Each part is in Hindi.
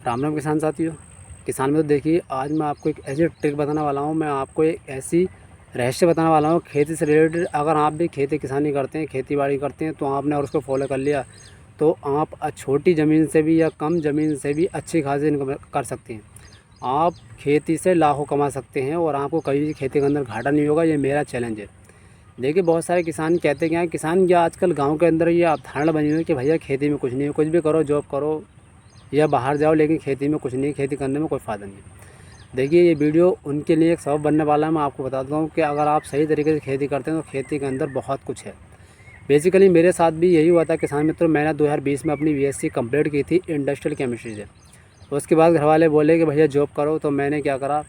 राम राम किसान साथियों। किसान में तो देखिए, आज मैं आपको एक ऐसी ट्रिक बताने वाला हूँ। मैं आपको एक ऐसी रहस्य बताने वाला हूँ खेती से रिलेटेड। अगर आप भी खेती किसानी करते हैं, खेती बाड़ी करते हैं, तो आपने और उसको फॉलो कर लिया तो आप छोटी ज़मीन से भी या कम ज़मीन से भी अच्छी खासी इनकम कर सकते हैं। आप खेती से लाखों कमा सकते हैं और आपको कभी भी खेती के अंदर घाटा नहीं होगा। ये मेरा चैलेंज है। देखिए, बहुत सारे किसान कहते क्या हैं, किसान क्या आजकल गाँव के अंदर ये अवधारणा बनी हुई है कि भैया खेती में कुछ नहीं है, कुछ भी करो, जॉब करो या बाहर जाओ, लेकिन खेती में कुछ नहीं, खेती करने में कोई फ़ायदा नहीं है। देखिए, ये वीडियो उनके लिए एक सबब बनने वाला है। मैं आपको बता दूँ कि अगर आप सही तरीके से खेती करते हैं तो खेती के अंदर बहुत कुछ है। बेसिकली मेरे साथ भी यही हुआ था किसान मित्रों। मैंने 2020 में अपनी बीएससी कंप्लीट की थी इंडस्ट्रियल केमिस्ट्री से। उसके बाद घर वाले बोले कि भैया जॉब करो, तो मैंने क्या करा,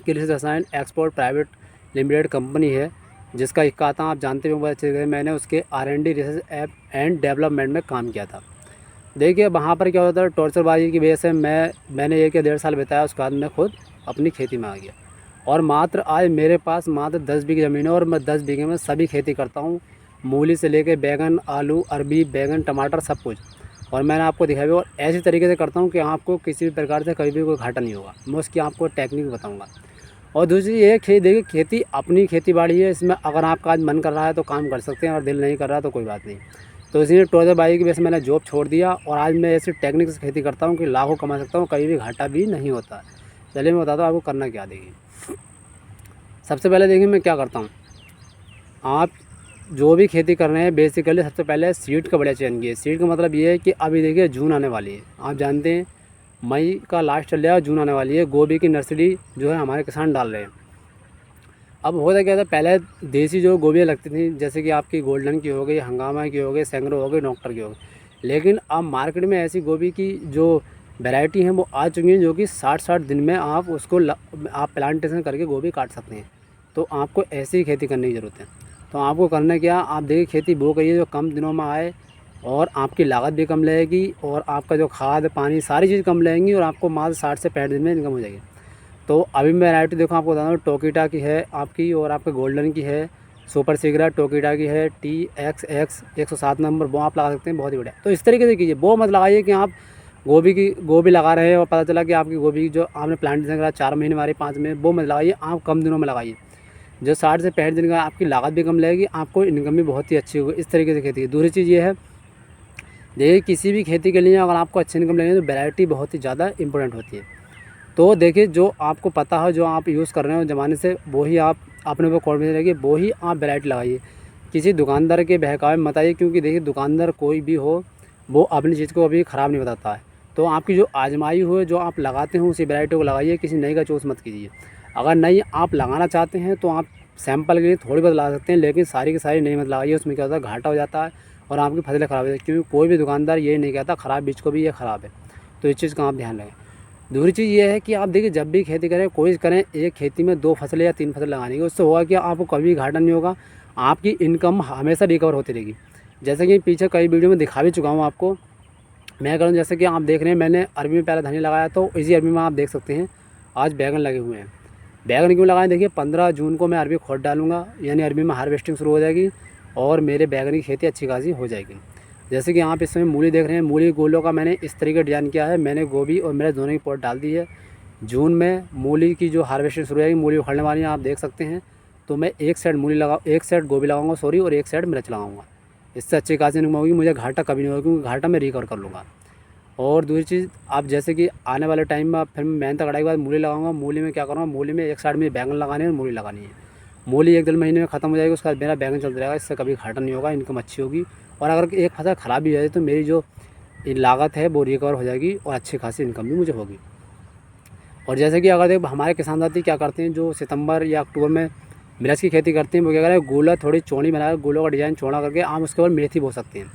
कृषि रसायन एक्सपोर्ट प्राइवेट लिमिटेड कंपनी है जिसका इक्का था, आप जानते होंगे अच्छे से। मैंने उसके R&D रिसर्च एंड डेवलपमेंट में काम किया था। देखिए, वहाँ पर क्या होता है, टॉर्चरबाजी की वजह से मैंने 1 या 1.5 साल बिताया। उसके बाद मैं खुद अपनी खेती में आ गया और मात्र आज मेरे पास मात्र 10 बीघे ज़मीन है और मैं 10 बीघे में सभी खेती करता हूँ। मूली से लेके बैंगन, आलू, अरबी, बैंगन, टमाटर, सब कुछ। और मैंने आपको दिखाया भी, और ऐसी तरीके से करता हूँ कि आपको किसी भी प्रकार से कभी भी कोई घाटा नहीं होगा। मैं उसकी आपको टेक्निक बताऊँगा। और दूसरी ये देखिए, खेती अपनी खेती बाड़ी है। इसमें अगर आपका आज मन कर रहा है तो काम कर सकते हैं और दिल नहीं कर रहा तो कोई बात नहीं। तो इसलिए टोजरबाजी की वजह से मैंने जॉब छोड़ दिया और आज मैं ऐसी टेक्निक से खेती करता हूँ कि लाखों कमा सकता हूँ, कभी भी घाटा भी नहीं होता। चलिए मैं बताता हूँ आपको करना क्या। देखिए, सबसे पहले देखिए मैं क्या करता हूँ। आप जो भी खेती कर रहे हैं, बेसिकली सबसे पहले सीड का बढ़िया चयन कीजिए। सीड का मतलब ये है कि अभी देखिए जून आने वाली है, आप जानते हैं मई का लास्ट चल जाएगा, जून आने वाली है। गोभी की नर्सरी जो है हमारे किसान डाल रहे हैं। अब होता क्या था, पहले देसी जो गोभियाँ लगती थी, जैसे कि आपकी गोल्डन की हो गई, हंगामा की हो गई, सैंग्रो हो गई, डॉक्टर की हो गई। लेकिन अब मार्केट में ऐसी गोभी की जो वैरायटी हैं वो आ चुकी हैं, जो कि 60-60 दिन में आप उसको आप प्लांटेशन करके गोभी काट सकते हैं। तो आपको ऐसी ही खेती करने की ज़रूरत है। तो आपको करना क्या, आप देखिए खेती वो करिए जो कम दिनों में आए और आपकी लागत भी कम लगेगी और आपका जो खाद पानी सारी चीज़ कम लगेंगी और आपको मात्र 60 से 65 दिन में इनकम हो जाएगी। तो अभी मैं वैरायटी देखो आपको बता दूँ, टोकीटा की है आपकी, और आपके गोल्डन की है, सुपर सीगरा टोकीटा की है, TXX 107 नंबर, वो आप लगा सकते हैं, बहुत ही बढ़िया। तो इस तरीके से कीजिए, वो मत लगाइए कि आप गोभी लगा रहे हैं और पता चला कि आपकी गोभी जो आपने प्लांटेशन करा 4 महीने मारे 5 महीने, वो मत लगाइए। आप कम दिनों में लगाइए, जो 60 से 65 दिन का, आपकी लागत भी कम लगेगी, आपको इनकम भी बहुत ही अच्छी होगी। इस तरीके से खेती की। दूसरी चीज़ ये है, देखिए किसी भी खेती के लिए अगर आपको अच्छी इनकम लगेगी तो वैरायटी बहुत ही ज़्यादा इंपॉर्टेंट होती है। तो देखिए, जो आपको पता है, जो आप यूज़ कर रहे हो ज़माने से, वो ही आप अपने ऊपर कॉन्फिडेंस रखिए, वो ही आप वैरायटी लगाइए। किसी दुकानदार के बहकावे में मत आइए, क्योंकि देखिए दुकानदार कोई भी हो, वो अपनी चीज़ को अभी ख़राब नहीं बताता है। तो आपकी जो आजमाई हुई, जो आप लगाते हो, उसी वैरायटी को लगाइए, किसी नई का चूज़ मत कीजिए। अगर नई आप लगाना चाहते हैं तो आप सैंपल के लिए थोड़ी बहुत लगा सकते हैं, लेकिन सारी की सारी नई मत लगाइए। उसमें क्या होता है, घाटा हो जाता है और आपकी फसलें ख़राब हो जाती है, क्योंकि कोई भी दुकानदार ये नहीं कहता ख़राब बीज को भी ये ख़राब है। तो इस चीज़ का आप ध्यान रखें। दूसरी चीज़ ये है कि आप देखिए, जब भी खेती करें, कोशिश करें एक खेती में 2 फसलें या 3 फसलें लगाने की। उससे होगा कि आपको कभी घाटा नहीं होगा, आपकी इनकम हमेशा रिकवर होती रहेगी। जैसे कि पीछे कई वीडियो में दिखा भी चुका हूँ आपको। मैं करूँ, जैसे कि आप देख रहे हैं, मैंने अरबी में पहले धनिया लगाया, तो इसी अरबी में आप देख सकते हैं आज बैगन लगे हुए हैं। बैगन क्यों लगाए, देखिए 15 जून को मैं अरबी खोद डालूंगा, यानी अरबी में हार्वेस्टिंग शुरू हो जाएगी और मेरे बैगन की खेती अच्छी खासी हो जाएगी। जैसे कि आप इस समय मूली देख रहे हैं, मूली गोलों का मैंने इस तरीके डिज़ाइन किया है। मैंने गोभी और मेरे दोनों की पॉट डाल दी है। जून में मूली की जो हार्वेस्टिंग शुरू हो जाएगी, मूली उखड़ने वाली है, आप देख सकते हैं। तो मैं एक साइड गोभी लगाऊंगा और एक साइड मिर्च लगाऊंगा। इससे अच्छी खासी इनकम होगी, मुझे घाटा कभी नहीं होगा, क्योंकि घाटा मैं रिकवर कर लूँगा। और दूसरी चीज़, आप जैसे कि आने वाले टाइम में फिर मैं मेहनत कटाई के बाद मूली लगाऊंगा। मूली में क्या करूँगा, मूली में एक साइड में बैंगन लगाने है और मूली लगानी है। मूली 1 डेढ़ महीने में ख़त्म हो जाएगी, उसके बाद मेरा बैंगन चलता रहेगा। इससे कभी घाटा नहीं होगा, इनकम अच्छी होगी। और अगर एक फसल ख़राब भी हो जाए तो मेरी जो लागत है वो रिकवर हो जाएगी और अच्छी खासी इनकम भी मुझे होगी। और जैसे कि अगर देखो, हमारे किसान साथी क्या करते हैं, जो सितंबर या अक्टूबर में मिर्च की खेती करते हैं, वो क्या करें, गोला थोड़ी चौड़ी बनाकर, गोलों का डिज़ाइन चौड़ा करके आप उसके ऊपर मेथी बो सकते हैं।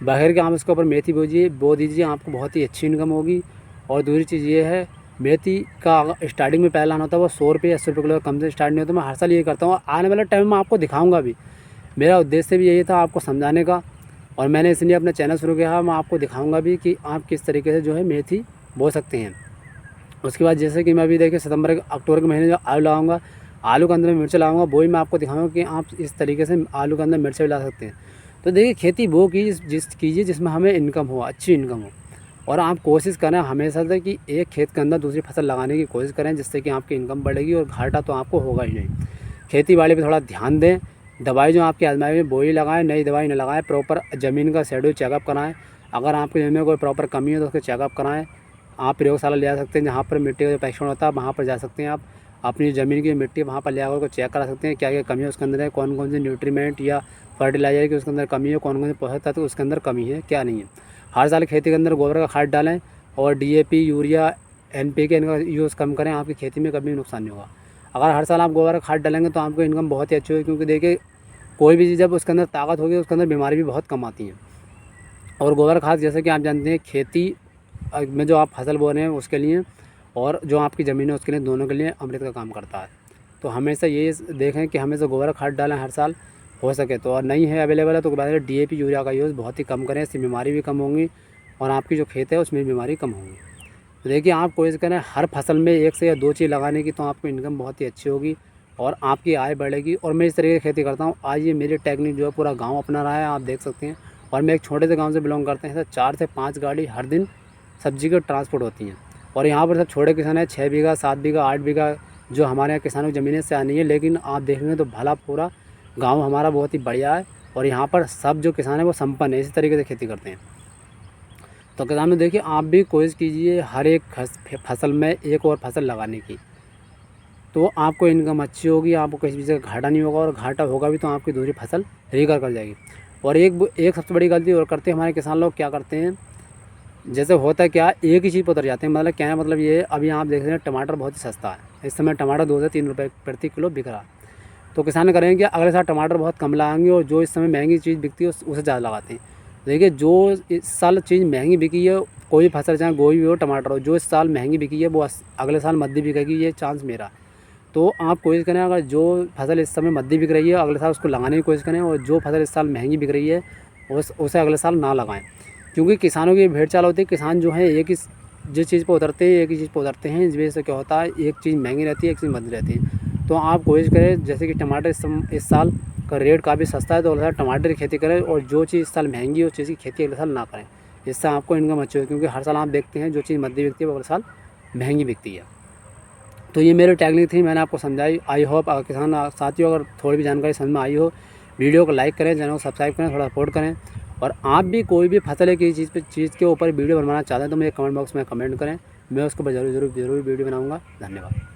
बगैर के आप उसके ऊपर मेथी बो दीजिए, आपको बहुत ही अच्छी इनकम होगी। और दूसरी चीज़ ये है, मेथी का स्टार्टिंग में पहला लाना होता है वो 100 रुपये 80 रुपये किलो, कम से स्टार्ट नहीं होता। मैं हर साल ये करता हूँ, आने वाले टाइम में आपको दिखाऊंगा भी। मेरा उद्देश्य भी यही था, आपको समझाने का, और मैंने इसलिए अपना चैनल शुरू किया है। मैं आपको दिखाऊंगा भी कि आप किस तरीके से जो है मेथी बो सकते हैं। उसके बाद जैसे कि मैं अभी देखिए सितंबर अक्टूबर के महीने जो आलू लगाऊंगा, आलू के अंदर में मिर्च लगाऊंगा, वो ही मैं आपको दिखाऊंगा कि आप इस तरीके से आलू के अंदर मिर्च भी ला सकते हैं। तो देखिए, खेती वो कीजिए जिसमें हमें इनकम हो, अच्छी इनकम हो। और आप कोशिश करें हमेशा से कि एक खेत के अंदर दूसरी फसल लगाने की कोशिश करें, जिससे कि आपकी इनकम बढ़ेगी और घाटा तो आपको होगा ही नहीं। खेती बाड़ी पे थोड़ा ध्यान दें। दवाई जो आपकी आजमाई में वही लगाएं, नई दवाई न लगाएं। प्रॉपर ज़मीन का शेड्यूल चेकअप कराएं। अगर आपकी ज़मीन में कोई प्रॉपर कमी हो तो उसको चेकअप कराएं। आप प्रयोगशाला ले जा सकते हैं, जहाँ पर मिट्टी का जो परीक्षण होता है वहाँ पर जा सकते हैं। आप अपनी ज़मीन की मिट्टी वहाँ पर ले आकर को चेक करा सकते हैं, क्या क्या कमी है उसके अंदर है, कौन कौन से न्यूट्रीमेंट या फर्टिलाइज़र की उसके अंदर कमी है, कौन कौन से पोषक तत्व उसके अंदर कमी है, क्या नहीं है। हर साल खेती के अंदर गोबर का खाद डालें और DAP, यूरिया, NPK इनका यूज़ कम करें। आपकी खेती में कभी नुकसान नहीं होगा। अगर हर साल आप गोबर का खाद डालेंगे तो आपको इनकम बहुत ही अच्छी होगी, क्योंकि देखिए कोई भी चीज़ जब उसके अंदर ताकत होगी उसके अंदर बीमारी भी बहुत कम आती है। और गोबर खाद जैसे कि आप जानते हैं खेती में जो आप फसल बो रहे हैं उसके लिए और जो आपकी ज़मीन है उसके लिए, दोनों के लिए अमृत का काम करता है। तो हमेशा ये देखें कि हमेशा गोबर खाद डालें हर साल हो सके तो, और नहीं है अवेलेबल है तो DAP, यूरिया का यूज़ बहुत ही कम करें। इससे बीमारी भी कम होंगी और आपकी जो खेत है उसमें बीमारी कम होगी। तो देखिए आप कोशिश करें हर फसल में 1 से या 2 चीज़ लगाने की, तो आपको इनकम बहुत ही अच्छी होगी और आपकी आय बढ़ेगी। और मैं इस तरीके की खेती करता हूँ। आज ये मेरी टेक्निक जो है पूरा गाँव अपना रहा है, आप देख सकते हैं। और मैं एक छोटे से गाँव से बिलोंग करते हैं, 4 से 5 गाड़ी हर दिन सब्जी की ट्रांसपोर्ट होती हैं। और यहाँ पर सब छोटे किसान हैं, 6 बीघा, 7 बीघा, 8 बीघा जो हमारे यहाँ किसानों की ज़मीनें से आनी है। लेकिन आप देखेंगे तो भला पूरा गाँव हमारा बहुत ही बढ़िया है और यहाँ पर सब जो किसान हैं वो संपन्न है, इसी तरीके से खेती करते हैं। तो किसानों देखिए आप भी कोशिश कीजिए हर एक फसल में एक और फसल लगाने की, तो आपको इनकम अच्छी होगी, आपको किसी चीज़ का घाटा नहीं होगा। और घाटा होगा भी तो आपकी दूसरी फसल रिकवर कर जाएगी। और एक सबसे बड़ी गलती और करते हैं हमारे किसान लोग, क्या करते हैं, जैसे होता है क्या, एक ही चीज़ पर उतर जाते हैं। मतलब क्या है, मतलब ये अभी आप देख रहे हैं टमाटर बहुत ही सस्ता है, इस समय टमाटर 2 से 3 रुपये प्रति किलो बिक रहा है। तो किसान करेंगे कि अगले साल टमाटर बहुत कम लगाएंगे और जो इस समय महंगी चीज़ बिकती है उसे ज़्यादा लगाते हैं। देखिए जो इस साल चीज़ महंगी बिकी है, कोई भी फसल चाहे गोभी हो, टमाटर हो, जो इस साल महंगी बिकी है वो अगले साल मद्दी बिकेगी, ये चांस मेरा। तो आप कोशिश करें अगर जो फसल इस समय मद्दी बिक रही है अगले साल उसको लगाने की कोशिश करें, और जो फसल इस साल महंगी बिक रही है उसे अगले साल ना लगाएं। क्योंकि किसानों की भेड़ चाल होती है, किसान जो है एक ही जिस चीज़ पर उतरते हैं एक ही चीज़ पर उतरते हैं। इस वजह से क्या होता है, एक चीज़ महंगी रहती है, एक चीज़ मद्दी रहती है। तो आप कोशिश करें जैसे कि टमाटर इस साल का रेट काफ़ी सस्ता है, तो अगले साल टमाटर की खेती करें, और जो चीज़ इस साल महंगी है उस चीज़ की खेती अगले साल ना करें। इससे आपको इनकम अच्छी होगी, क्योंकि हर साल आप देखते हैं जो चीज़ मद्दी बिकती है वो अगले साल महंगी बिकती है। तो ये मेरी टेक्निक थी, मैंने आपको समझाई। आई होप किसान साथियों अगर थोड़ी भी जानकारी समझ में आई हो, वीडियो को लाइक करें, चैनल को सब्सक्राइब करें, थोड़ा सपोर्ट करें। और आप भी कोई भी फसल है किसी चीज़ के ऊपर वीडियो बनवाना चाहते हैं तो मुझे कमेंट बॉक्स में कमेंट करें, मैं उसको ज़रूर वीडियो बनाऊँगा। धन्यवाद।